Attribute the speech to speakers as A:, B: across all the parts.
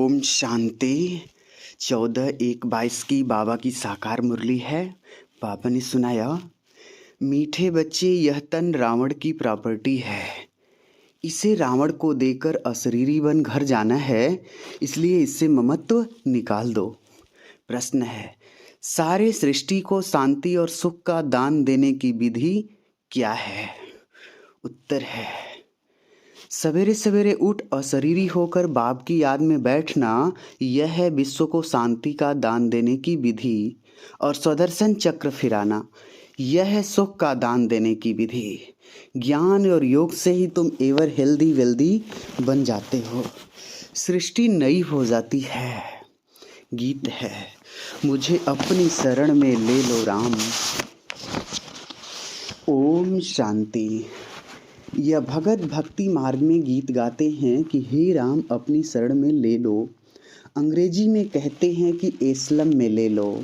A: ओम शांति। 14/1/22 की बाबा की साकार मुरली है। बाबा ने सुनाया, मीठे बच्चे, यह तन रावण की प्रॉपर्टी है। इसे रावण को देकर अशरीरी बन घर जाना है, इसलिए इससे ममत्व निकाल दो। प्रश्न है, सारे सृष्टि को शांति और सुख का दान देने की विधि क्या है? उत्तर है, सवेरे सवेरे उठ अशरीरी होकर बाप की याद में बैठना, यह है विश्व को शांति का दान देने की विधि। और स्वदर्शन चक्र फिराना, यह है सुख का दान देने की विधि। ज्ञान और योग से ही तुम एवर हेल्दी वेल्दी बन जाते हो, सृष्टि नई हो जाती है। गीत है, मुझे अपनी शरण में ले लो राम। ओम शांति। यह भगत भक्ति मार्ग में गीत गाते हैं कि हे राम अपनी शरण में ले लो। अंग्रेजी में कहते हैं कि एस्लम में ले लो।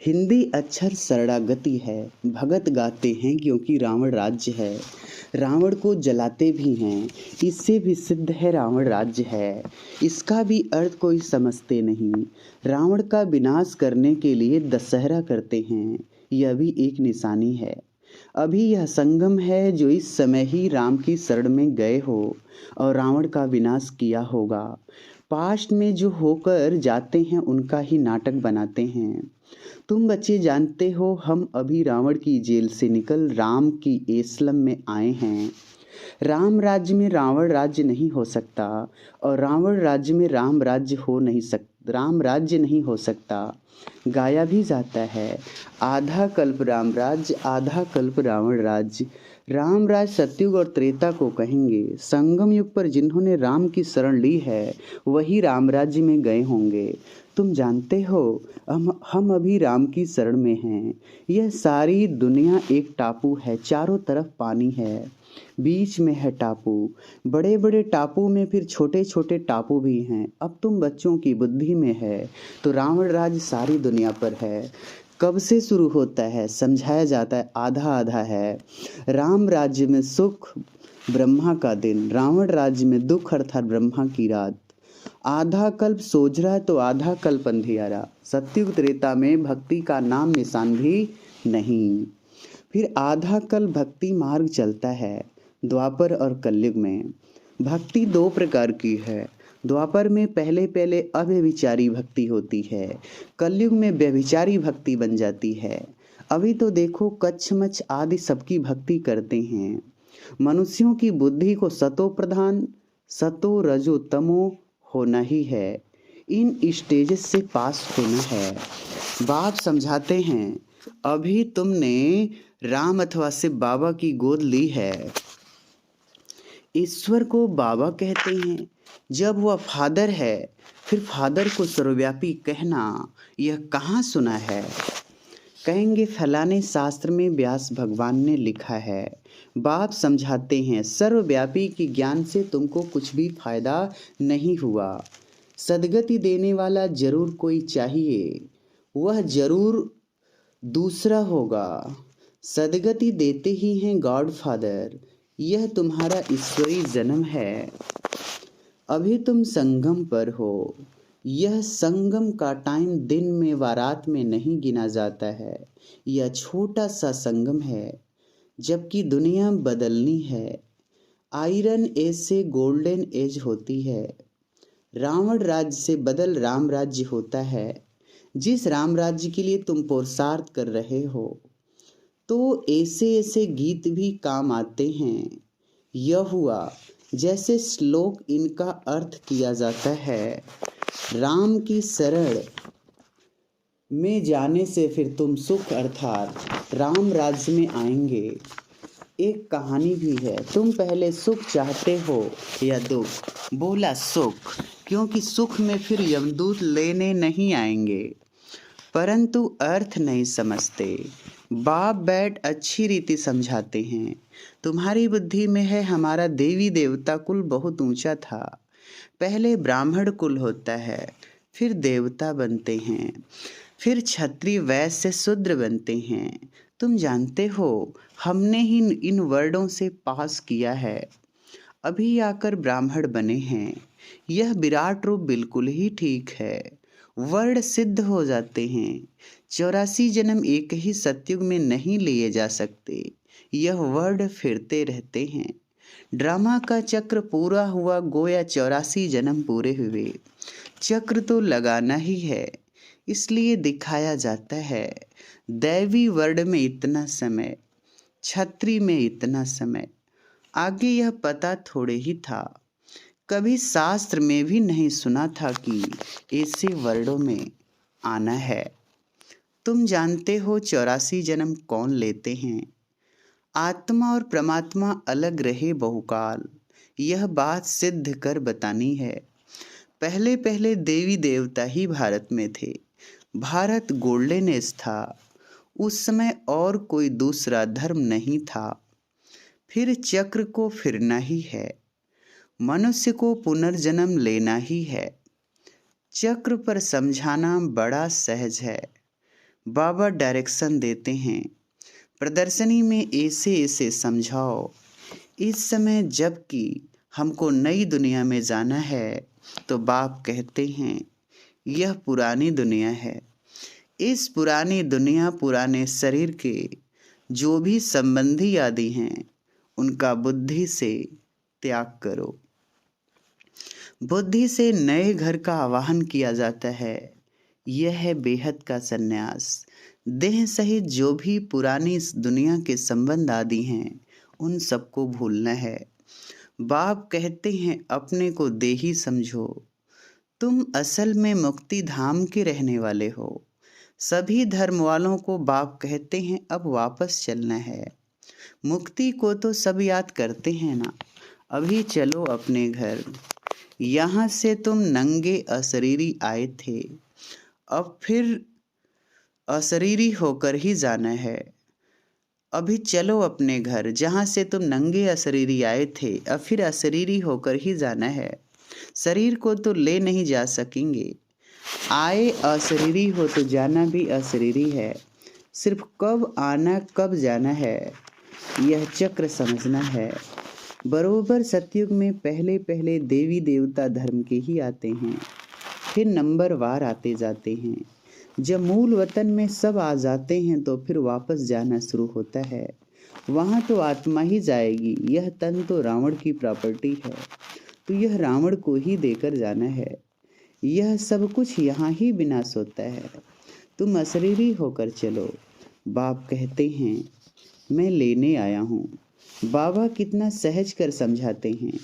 A: हिंदी अक्षर शरणागति है। भगत गाते हैं क्योंकि रावण राज्य है, रावण को जलाते भी हैं, इससे भी सिद्ध है रावण राज्य है। इसका भी अर्थ कोई समझते नहीं। रावण का विनाश करने के लिए दशहरा करते हैं, यह भी एक निशानी है। अभी यह संगम है जो इस समय ही राम की शरण में गए हो और रावण का विनाश किया होगा। पास्ट में जो होकर जाते हैं उनका ही नाटक बनाते हैं। तुम बच्चे जानते हो, हम अभी रावण की जेल से निकल राम की एस्लम में आए हैं। राम राज्य में रावण राज्य नहीं हो सकता और रावण राज्य में राम राज्य नहीं हो सकता। गाया भी जाता है, आधा कल्प राम राज्य आधा कल्प रावण राज्य। राम राज सतयुग और त्रेता को कहेंगे। संगम युग पर जिन्होंने राम की शरण ली है वही राम राज्य में गए होंगे। तुम जानते हो, हम अभी राम की शरण में हैं। यह सारी दुनिया एक टापू है, चारों तरफ पानी है, बीच में है टापू। बड़े बड़े टापू में फिर छोटे छोटे टापू भी हैं। अब तुम बच्चों की बुद्धि में है तो रावण राज्य सारी दुनिया पर है। कब से शुरू होता है समझाया जाता है, आधा आधा है। राम राज्य में सुख ब्रह्मा का दिन, रावण राज्य में दुख अर्थात ब्रह्मा की रात। आधा कल्प सोजरा तो आधा कल्प अंधियारा। सतयुग त्रेता में भक्ति का नाम निशान भी नहीं। फिर आधा कल्प भक्ति मार्ग चलता है। द्वापर और कलयुग में भक्ति दो प्रकार की है। द्वापर में पहले पहले अव्यभिचारी भक्ति होती है, कलयुग में व्यभिचारी भक्ति बन जाती है। अभी तो देखो कच्छमच आदि सबकी भक्ति करते हैं। मनुष्यों की बुद्धि को सतो प्रधान, सतो रजो तमो होना ही है। इन स्टेजेस से पास होना है। बाप समझाते हैं, अभी तुमने राम अथवा शिव बाबा की गोद ली है। ईश्वर को बाबा कहते हैं। जब वह फादर है फिर फादर को सर्वव्यापी कहना यह कहाँ सुना है? कहेंगे फलाने शास्त्र में व्यास भगवान ने लिखा है। बाप समझाते हैं, सर्वव्यापी की ज्ञान से तुमको कुछ भी फायदा नहीं हुआ। सदगति देने वाला जरूर कोई चाहिए, वह जरूर दूसरा होगा। सदगति देते ही हैं गॉड फादर, यह तुम्हारा ईश्वरी जन्म है। अभी तुम संगम पर हो। यह संगम का टाइम दिन में व रात में नहीं गिना जाता है। यह छोटा सा संगम है, जबकि दुनिया बदलनी है। आयरन एज से गोल्डन एज होती है। रावण राज्य से बदल राम राज्य होता है। जिस राम राज्य के लिए तुम पुरुषार्थ कर रहे हो, तो ऐसे ऐसे गीत भी काम आते हैं। यह हुआ जैसे श्लोक, इनका अर्थ किया जाता है। राम की शरण में जाने से फिर तुम सुख अर्थात राम राज्य में आएंगे। एक कहानी भी है, तुम पहले सुख चाहते हो या दुख? बोला सुख, क्योंकि सुख में फिर यमदूत लेने नहीं आएंगे। परंतु अर्थ नहीं समझते। बाप बैठ अच्छी रीति समझाते हैं। तुम्हारी बुद्धि में है हमारा देवी देवता कुल बहुत ऊंचा था। पहले ब्राह्मण कुल होता है, फिर देवता बनते हैं, फिर क्षत्रिय वैश्य शूद्र बनते हैं। तुम जानते हो, हमने ही इन वर्डों से पास किया है। अभी आकर ब्राह्मण बने हैं। यह विराट रूप बिल्कुल ही ठीक है। वर्ण सिद्ध हो जाते हैं। 84 जन्म एक ही सतयुग में नहीं लिए जा सकते। यह वर्ण फिरते रहते हैं। ड्रामा का चक्र पूरा हुआ, गोया 84 जन्म पूरे हुए। चक्र तो लगाना ही है, इसलिए दिखाया जाता है। दैवी वर्ण में इतना समय, छत्री में इतना समय। आगे यह पता थोड़े ही था। कभी शास्त्र में भी नहीं सुना था कि ऐसे वर्णों में आना है। तुम जानते हो 84 जन्म कौन लेते हैं? आत्मा और परमात्मा अलग रहे बहुकाल, यह बात सिद्ध कर बतानी है। पहले पहले देवी देवता ही भारत में थे। भारत गोल्डन एज था। उस समय और कोई दूसरा धर्म नहीं था। फिर चक्र को फिरना ही है। मनुष्य को पुनर्जन्म लेना ही है। चक्र पर समझाना बड़ा सहज है। बाबा डायरेक्शन देते हैं, प्रदर्शनी में ऐसे ऐसे समझाओ। इस समय जबकि हमको नई दुनिया में जाना है, तो बाप कहते हैं यह पुरानी दुनिया है। इस पुरानी दुनिया, पुराने शरीर के जो भी संबंधी आदि हैं, उनका बुद्धि से त्याग करो। बुद्धि से नए घर का आवाहन किया जाता है। यह है बेहद का संन्यास। देह सहित जो भी पुरानी इस दुनिया के संबंध आदि हैं, उन सबको भूलना है। बाप कहते हैं अपने को देही समझो। तुम असल में मुक्ति धाम के रहने वाले हो। सभी धर्म वालों को बाप कहते हैं अब वापस चलना है। मुक्ति को तो सब याद करते हैं ना। अभी चलो अपने घर। यहाँ से तुम नंगे अशरीरी आए थे, अब फिर अशरीरी होकर ही जाना है। अभी चलो अपने घर। जहाँ से तुम नंगे अशरीरी आए थे, अब फिर अशरीरी होकर ही जाना है। शरीर को तो ले नहीं जा सकेंगे। आए अशरीरी हो तो जाना भी अशरीरी है। सिर्फ कब आना कब जाना है, यह चक्र समझना है। बरोबर सतयुग में पहले पहले देवी देवता धर्म के ही आते हैं, फिर नंबर वार आते जाते हैं। जब मूल वतन में सब आ जाते हैं तो फिर वापस जाना शुरू होता है। वहाँ तो आत्मा ही जाएगी। यह तन तो रावण की प्रॉपर्टी है, तो यह रावण को ही देकर जाना है। यह सब कुछ यहाँ ही विनाश होता है। तुम अशरीरी होकर चलो। बाप कहते हैं मैं लेने आया हूँ। बाबा कितना सहज कर समझाते हैं।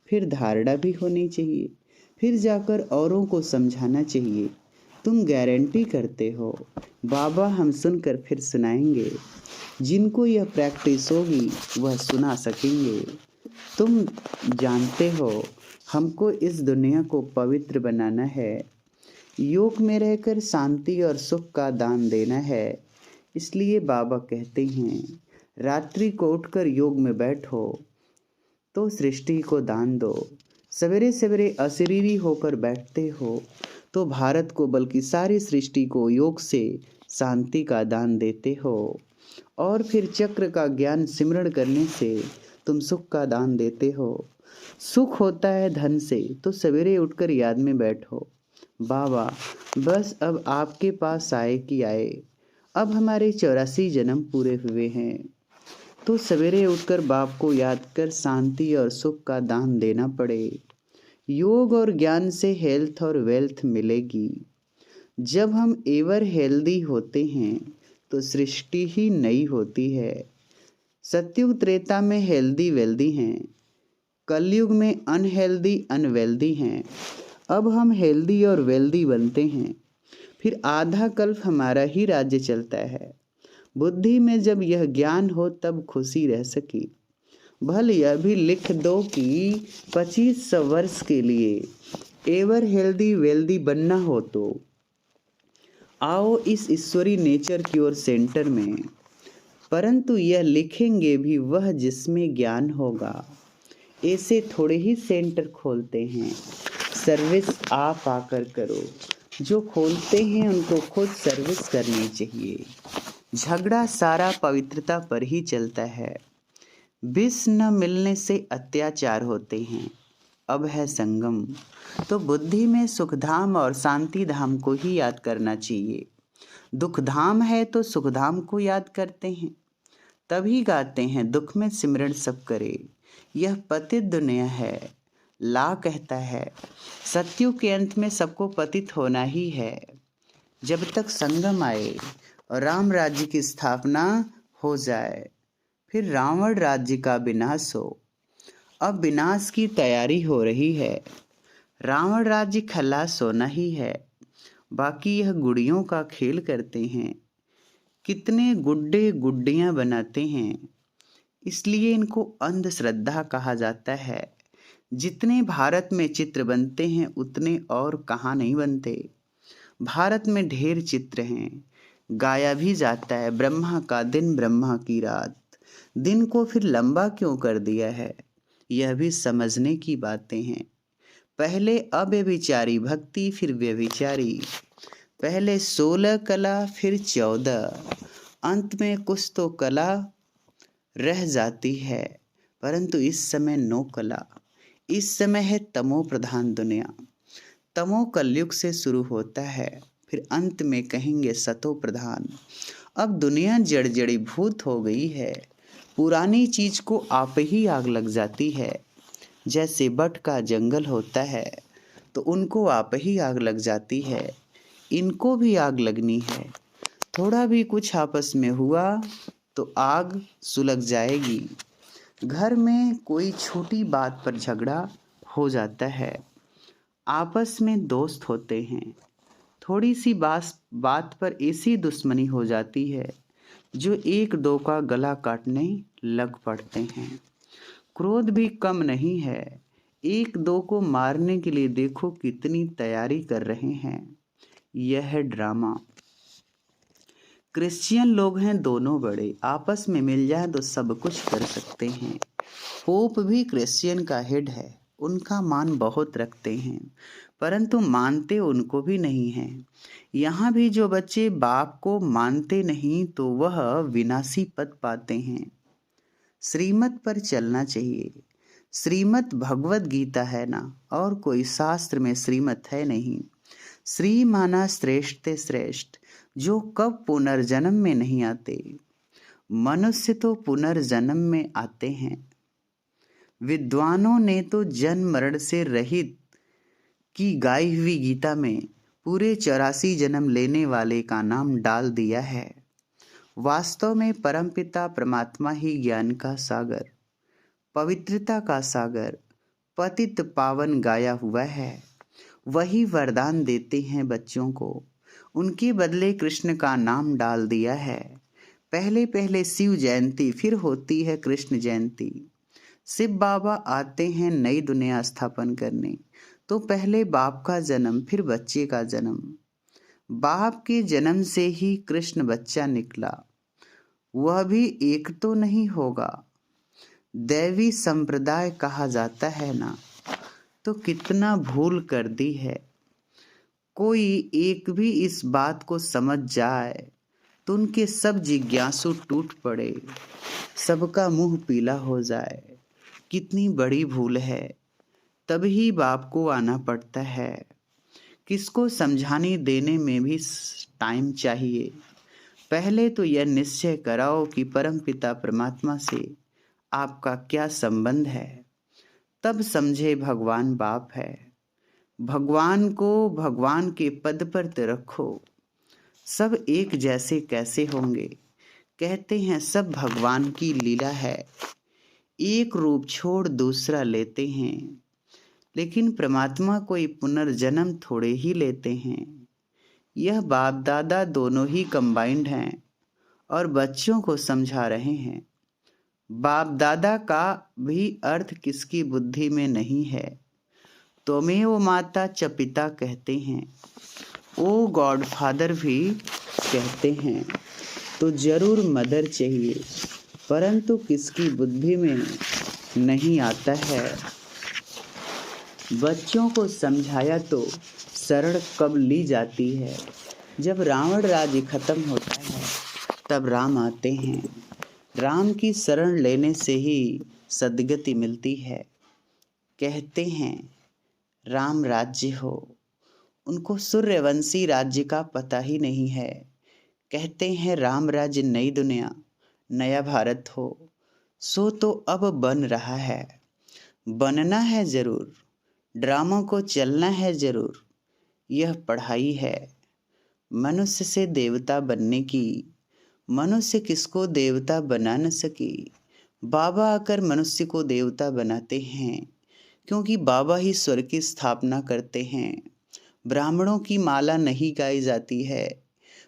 A: फिर धारणा भी होनी चाहिए, फिर जाकर औरों को समझाना चाहिए। तुम गारंटी करते हो। बाबा हम सुनकर फिर सुनाएंगे। जिनको यह प्रैक्टिस होगी वह सुना सकेंगे। तुम जानते हो हमको इस दुनिया को पवित्र बनाना है। योग में रहकर शांति और सुख का दान देना है। इसलिए बाबा कहते हैं रात्रि को उठकर योग में बैठो तो सृष्टि को दान दो। सवेरे सवेरे अशरीरी होकर बैठते हो तो भारत को बल्कि सारी सृष्टि को योग से शांति का दान देते हो। और फिर चक्र का ज्ञान सिमरण करने से तुम सुख का दान देते हो। सुख होता है धन से, तो सवेरे उठकर याद में बैठो बाबा बस अब आपके पास आए कि आए। अब हमारे 84 जन्म पूरे हुए हैं, तो सवेरे उठकर बाप को याद कर शांति और सुख का दान देना पड़े। योग और ज्ञान से हेल्थ और वेल्थ मिलेगी। जब हम एवर हेल्दी होते हैं तो सृष्टि ही नई होती है। सतयुग त्रेता में हेल्दी वेल्दी हैं, कलयुग में अनहेल्दी अनवेल्दी हैं। अब हम हेल्दी और वेल्दी बनते हैं, फिर आधा कल्प हमारा ही राज्य चलता है। बुद्धि में जब यह ज्ञान हो तब खुशी रह सकी। भले यह भी लिख दो कि 2500 वर्ष के लिए एवर हेल्दी वेल्दी बनना हो तो आओ इस ईश्वरी नेचर की ओर सेंटर में। परंतु यह लिखेंगे भी वह जिसमें ज्ञान होगा। ऐसे थोड़े ही सेंटर खोलते हैं। सर्विस आप आकर करो। जो खोलते हैं उनको खुद सर्विस करनी चाहिए। झगड़ा सारा पवित्रता पर ही चलता है। विष न मिलने से अत्याचार होते हैं। अब है संगम। तो बुद्धि में सुख धाम और शांति धाम को ही याद करना चाहिए। दुख धाम है तो सुख धाम को याद करते हैं, तभी गाते हैं दुख में सिमरन सब करे। यह पतित दुनिया है, ला कहता है सत्युग के अंत में सबको पतित होना ही है। जब तक संगम आए और राम राज्य की स्थापना हो जाए, फिर रावण राज्य का विनाश हो। अब विनाश की तैयारी हो रही है, रावण राज्य खलास होना ही है। बाकी यह गुड़ियों का खेल करते हैं, कितने गुड्डे गुड्डियां बनाते हैं, इसलिए इनको अंधश्रद्धा कहा जाता है। जितने भारत में चित्र बनते हैं उतने और कहाँ नहीं बनते। भारत में ढेर चित्र हैं, गाया भी जाता है ब्रह्मा का दिन ब्रह्मा की रात। दिन को फिर लंबा क्यों कर दिया है, यह भी समझने की बातें हैं। पहले अव्यभिचारी भक्ति फिर व्यभिचारी, पहले 16 कला फिर 14, अंत में कुछ तो कला रह जाती है, परंतु इस समय नो कला। इस समय है तमो प्रधान दुनिया, तमो कलयुग से शुरू होता है, फिर अंत में कहेंगे सतो प्रधान। अब दुनिया जड़ी भूत हो गई है, पुरानी चीज को आप ही आग लग जाती है। जैसे बट का जंगल होता है तो उनको आप ही आग लग जाती है, इनको भी आग लगनी है। थोड़ा भी कुछ आपस में हुआ तो आग सुलग जाएगी। घर में कोई छोटी बात पर झगड़ा हो जाता है, आपस में दोस्त होते हैं, थोड़ी सी बात पर ऐसी दुश्मनी हो जाती है जो एक दो का गला काटने लग पड़ते हैं। क्रोध भी कम नहीं है, एक दो को मारने के लिए देखो कितनी तैयारी कर रहे हैं। यह है ड्रामा। क्रिश्चियन लोग हैं दोनों बड़े, आपस में मिल जाए तो सब कुछ कर सकते हैं। पोप भी क्रिश्चियन का हेड है, उनका मान बहुत रखते हैं, परंतु मानते उनको भी नहीं हैं। यहाँ भी जो बच्चे बाप को मानते नहीं तो वह विनाशी पद पाते हैं। श्रीमत पर चलना चाहिए। श्रीमत भगवत गीता है ना, और कोई शास्त्र में श्रीमत है नहीं। श्री माना श्रेष्ठ ते श्रेष्ठ, जो कब पुनर्जन्म में नहीं आते। मनुष्य तो पुनर्जन्म में आते हैं। विद्वानों ने तो जन्म मरण से रहित की गाई हुई गीता में पूरे 84 जन्म लेने वाले का नाम डाल दिया है। वास्तव में परमपिता परमात्मा ही ज्ञान का सागर, पवित्रता का सागर, पतित पावन गाया हुआ है। वही वरदान देते हैं बच्चों को, उनके बदले कृष्ण का नाम डाल दिया है। पहले पहले शिव जयंती, फिर होती है कृष्ण जयंती। शिव बाबा आते हैं नई दुनिया स्थापन करने, तो पहले बाप का जन्म फिर बच्चे का जन्म। बाप के जन्म से ही कृष्ण बच्चा निकला, वह भी एक तो नहीं होगा। दैवी संप्रदाय कहा जाता है ना, तो कितना भूल कर दी है। कोई एक भी इस बात को समझ जाए तो उनके सब जिज्ञासु टूट पड़े, सबका मुंह पीला हो जाए। कितनी बड़ी भूल है, तभी बाप को आना पड़ता है। किसको समझाने देने में भी टाइम चाहिए। पहले तो यह निश्चय कराओ कि परम पिता परमात्मा से आपका क्या संबंध है, तब समझे भगवान बाप है। भगवान को भगवान के पद पर तो रखो। सब एक जैसे कैसे होंगे, कहते हैं सब भगवान की लीला है। एक रूप छोड़ दूसरा लेते हैं, लेकिन परमात्मा कोई पुनर्जन्म थोड़े ही लेते हैं। यह बाप दादा दोनों ही कंबाइंड हैं और बच्चों को समझा रहे हैं। बाप दादा का भी अर्थ किसकी बुद्धि में नहीं है। त्वमेव माता च पिता कहते हैं, ओ गॉड फादर भी कहते हैं, तो जरूर मदर चाहिए, परंतु किसकी बुद्धि में नहीं आता है। बच्चों को समझाया तो शरण कब ली जाती है, जब रावण राज्य खत्म होता है तब राम आते हैं। राम की शरण लेने से ही सद्गति मिलती है। कहते हैं राम राज्य हो, उनको सूर्यवंशी राज्य का पता ही नहीं है। कहते हैं राम राज्य नई दुनिया, नया भारत हो, सो तो अब बन रहा है, बनना है जरूर, ड्रामों को चलना है जरूर, यह पढ़ाई है मनुष्य से देवता बनने की। मनुष्य किसको देवता बना न सकी, बाबा आकर मनुष्य को देवता बनाते हैं, क्योंकि बाबा ही स्वर्ग की स्थापना करते हैं। ब्राह्मणों की माला नहीं गाई जाती है,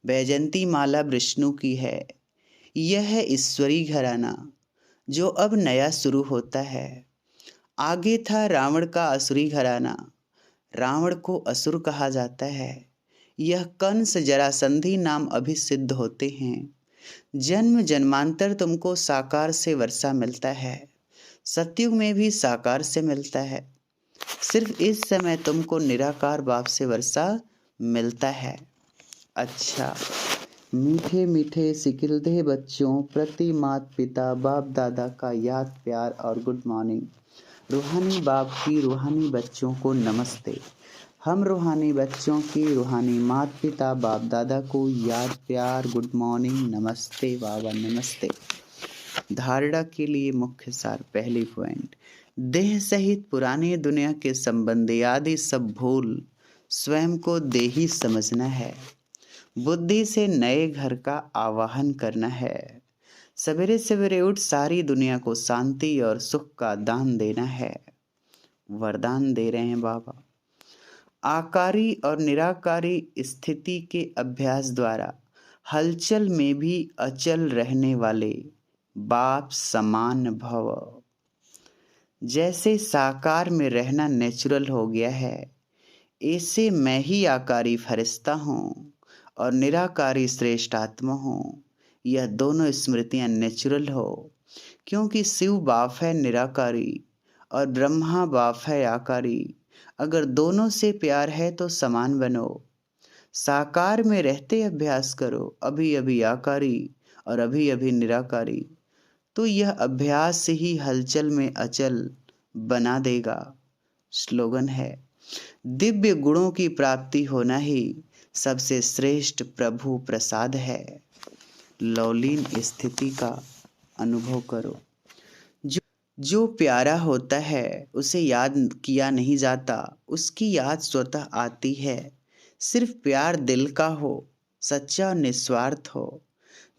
A: बैजंती माला विष्णु की है। यह है ईश्वरी घराना जो अब नया शुरू होता है। आगे था रावण का असुरी घराना, रावण को असुर कहा जाता है। यह कंस जरासंधी नाम अभी सिद्ध होते हैं। जन्म जन्मांतर तुमको साकार से वर्षा मिलता है, सतयुग में भी साकार से मिलता है। सिर्फ इस समय तुमको निराकार बाप से वर्षा मिलता है। अच्छा, मीठे मीठे सिकिलदे बच्चों प्रति माता पिता बाप दादा का याद प्यार और गुड मॉर्निंग। रूहानी बाप की रूहानी बच्चों को नमस्ते। हम रूहानी बच्चों की रूहानी माता पिता बाप दादा को याद प्यार गुड मॉर्निंग नमस्ते बाबा नमस्ते। धारणा के लिए मुख्य सार। पहली पॉइंट, देह सहित पुरानी दुनिया के संबंध आदि सब भूल स्वयं को देही समझना है। बुद्धि से नए घर का आवाहन करना है। सवेरे सवेरे उठ सारी दुनिया को शांति और सुख का दान देना है। वरदान दे रहे हैं बाबा। आकारी और निराकारी स्थिति के अभ्यास द्वारा हलचल में भी अचल रहने वाले बाप समान भव। जैसे साकार में रहना नेचुरल हो गया है, ऐसे मैं ही आकारी फरिश्ता हूँ और निराकारी श्रेष्ठ आत्मा हूँ। यह दोनों स्मृतियाँ नेचुरल हो, क्योंकि शिव बाप है निराकारी और ब्रह्मा बाप है आकारी। अगर दोनों से प्यार है तो समान बनो। साकार में रहते अभ्यास करो, अभी अभी आकारी और अभी अभी निराकारी, तो यह अभ्यास ही हलचल में अचल बना देगा। स्लोगन है, दिव्य गुणों की प्राप्ति होना ही सबसे श्रेष्ठ प्रभु प्रसाद है। लौलीन स्थिति का अनुभव करो। जो प्यारा होता है उसे याद किया नहीं जाता, उसकी याद स्वतः आती है। सिर्फ प्यार दिल का हो, सच्चा निस्वार्थ हो।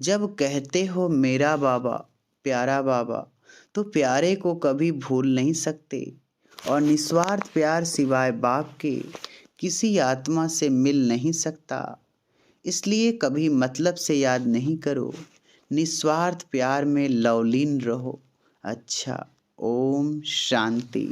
A: जब कहते हो मेरा बाबा प्यारा बाबा, तो प्यारे को कभी भूल नहीं सकते। और निस्वार्थ प्यार सिवाय बाप के किसी आत्मा से मिल नहीं सकता। इसलिए कभी मतलब से याद नहीं करो, निस्वार्थ प्यार में लवलीन रहो। अच्छा, ओम शांति।